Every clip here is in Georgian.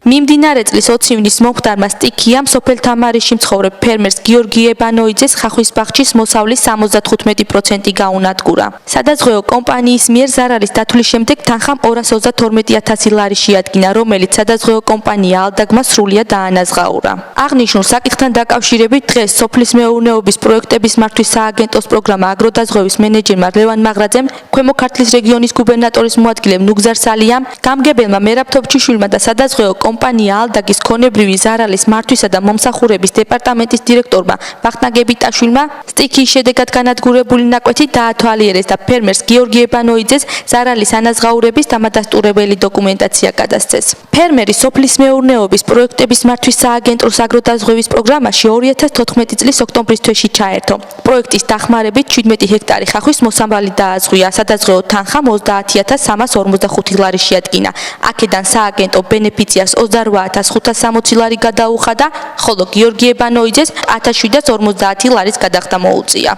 მიმდინარე წლის 20 ივნის მომხდარმა სტიქიამ სოფელ თამარიში მცხოვრებ ფერმერს გიორგი ებანოიძეს ხახვის ბაღჩის მოსავლის 75% გაუნადგურა. სადაზღვეო კომპანიის მიერ ზარალის დათვლის შემდეგ თანხამ 232,000 ლარი შეადგინა, რომელიც სადაზღვეო კომპანია ალდაგმა სრულად დაანაზღაურა. აღნიშნულ საკითხთან დაკავშირებით დღეს სოფლის მეურნეობის პროექტების მართვის სააგენტოს პროგრამა აგროდაზღვევის მენეჯერმა ლევან მაღრაძემ, ქვემო ქართლის რეგიონის გუბერნატორის მოადგილემ ნუგზარ სალიამ, გამგებელმა მერაბ თოფჩიშვილმა და სადაზღვეო კომპანია ალდაგის ქონებრივი ზარალის მართვისა და მომსახურების დეპარტამენტის დირექტორმა ვახტანგ გებიტაშვილმა სტიქიის შედეგად განადგურებული ნაკვეთი დაათვალიერეს და ფერმერს გიორგი ებანოიძეს ზარალის ანაზღაურების დამადასტურებელი დოკუმენტაცია გადასცეს. ფერმერი სოფლის მეურნეობის პროექტების მართვის სააგენტოს აგროდაზღვევის პროგრამაში 2014 წლის ოქტომბრის თვეში ჩაერთო. პროექტის დახმარებით 17 ჰექტარი ხახვის მოსამრალი დააზღვია, სადაზღვეო თანხა 30,345 ლარი შეადგინა. აქედან სააგენტო ბენეფიციარს 28,560 ლარი გადაუხადა, ხოლო გიორგი ებანოიძეს 1,750 ლარის გადახდა მოუწია.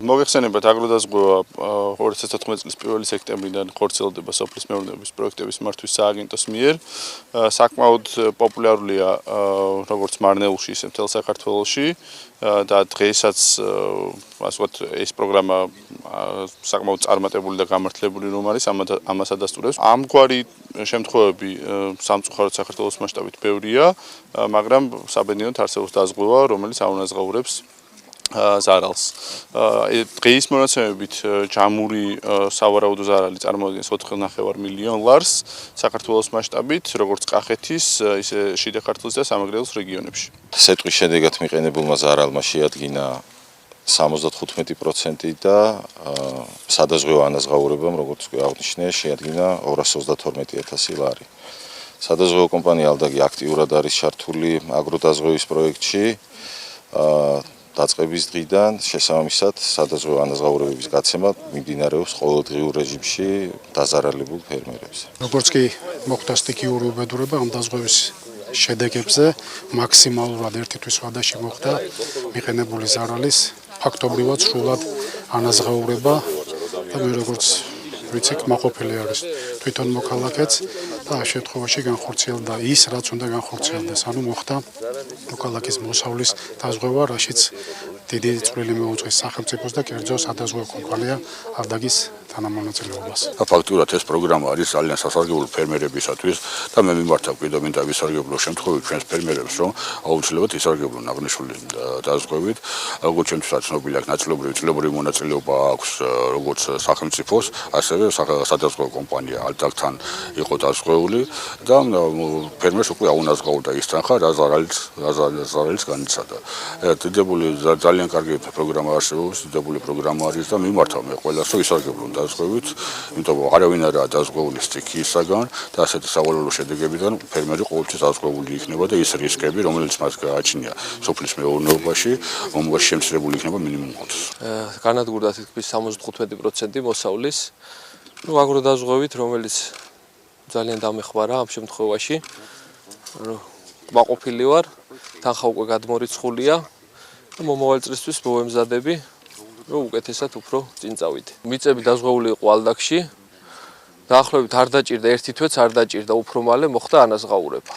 მოგეხსენებათ, აგროდაზღვევა 2014 წლის 1 სექტემბრიდან ხორციელდება სოფლის მეურნეობის პროექტების მართვის სააგენტოს მიერ. საკმაოდ პოპულარულია როგორც მარნეულში, ისე მთელ საქართველოში და დღესაც ეს პროგრამა საკმაოდ წარმატებული და გამართლებული რომ არის, ამას ადასტურებს. ამგვარი შემთხვევები სამწუხაროდ საქართველოს მასშტაბით ბევრია, მაგრამ საბედნიეროდ არსებობს დაზღვევა, რომელიც აუნაზღაურებს ზარალს. დღეის მონაცემებით ჯამური სავარაუდო ზარალი წარმოადგენს 4,5 მილიონ ლარს საქართველოს მასშტაბით, როგორც კახეთის, ისე შიდა ქართლის და სამეგრელოს რეგიონებში. სეტყვის შედეგად მიყენებულმა ზარალმა შეადგინა 75% და სადაზღვეო ანაზღაურებამ, როგორც აღნიშნე, შეადგინა 232,000 ლარი. სადაზღვეო კომპანია ალდაგი აქტიურად არის ჩართული აგროდაზღვევის პროექტში. დაწყების დღიდან შესაბამისად სადაზღვეო ანაზღაურებების გაცემა მიმდინარეობს ყოველდღიურ რეჟიმში დაზარალებულ ფერმერებზე. როგორც კი მოხდა სტიქიური უბედურება ამ დაზღვევის შედეგებზე, მაქსიმალურად ერთი თვის ვადაში მოხდა მიყენებული ზარალის ფაქტობრივად სრულად ანაზღაურება და მე როგორც ვიცი, კმაყოფილი არის თვითონ მოქალაქეც და ამ შემთხვევაში განხორციელდა ის, რაც უნდა განხორციელდეს. ანუ მოხდა მოქალაქის მოსავლის დაზღვევა, რაშიც დიდი წვლილი მიუძღვის სახელმწიფოს და კერძო სადაზღვეო კომპანია ალდაგის თანამონაწილეობას. ფაქტურად ეს პროგრამა არის ძალიან სასარგებლო ფერმერებისათვის და მე მიმართავ კიდევ მინდა ვისარგებლო შემთხვევით ჩვენს ფერმერებს, რომ აუცილებლად ისარგებლონ აღნიშნული დაზღვევით. როგორც ჩვენთვისაც ცნობილია, ნაწილობრივი მონაწილეობა აქვს როგორც სახელმწიფოს, ასევე სადაზღვეო კომპანია ალდაგთან იყო დაზღვეული და ფერმერს უკვე აუნაზღაურდა ის თანხა, რა ზარალის განიცადა. დიდებული ძალიან კარგი პროგრამა არსებობს, დიდებული პროგრამა არის და მიმართავ მე ყველას, რომ ისარგებლონ დაზღვევით, იმიტომ რომ არავინ არაა დაზღვეული სტიქიისაგან და ასეთი სავალალო შედეგებიდან ფერმერი ყოველთვის დაზღვეული იქნება და ის რისკები, რომელიც მას გააჩნია სოფლის მეურნეობაში, მომავალში შემცირებული იქნება მინიმუმს. განადგურდა თითქმის 75% მოსავლის აგროდაზღვევით, რომელიც ძალიან დამეხმარა ამ შემთხვევაში. მაყოფილი ვარ, თანხა უკვე გადმორიცხულია და მომავალ წლისთვის მოვემზადები, რომ უკეთესად უფრო წინ წავიდე. მიწები დაზღვეული იყო ალდაგში. დაახლოებით არ დაჭირდა ერთი თვეც არ დაჭირდა, უფრო მალე მოხდა ანაზღაურება.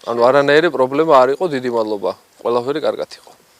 ანუ არანაირი პრობლემა არ იყო, დიდი მადლობა. ყველაფერი კარგად იყო.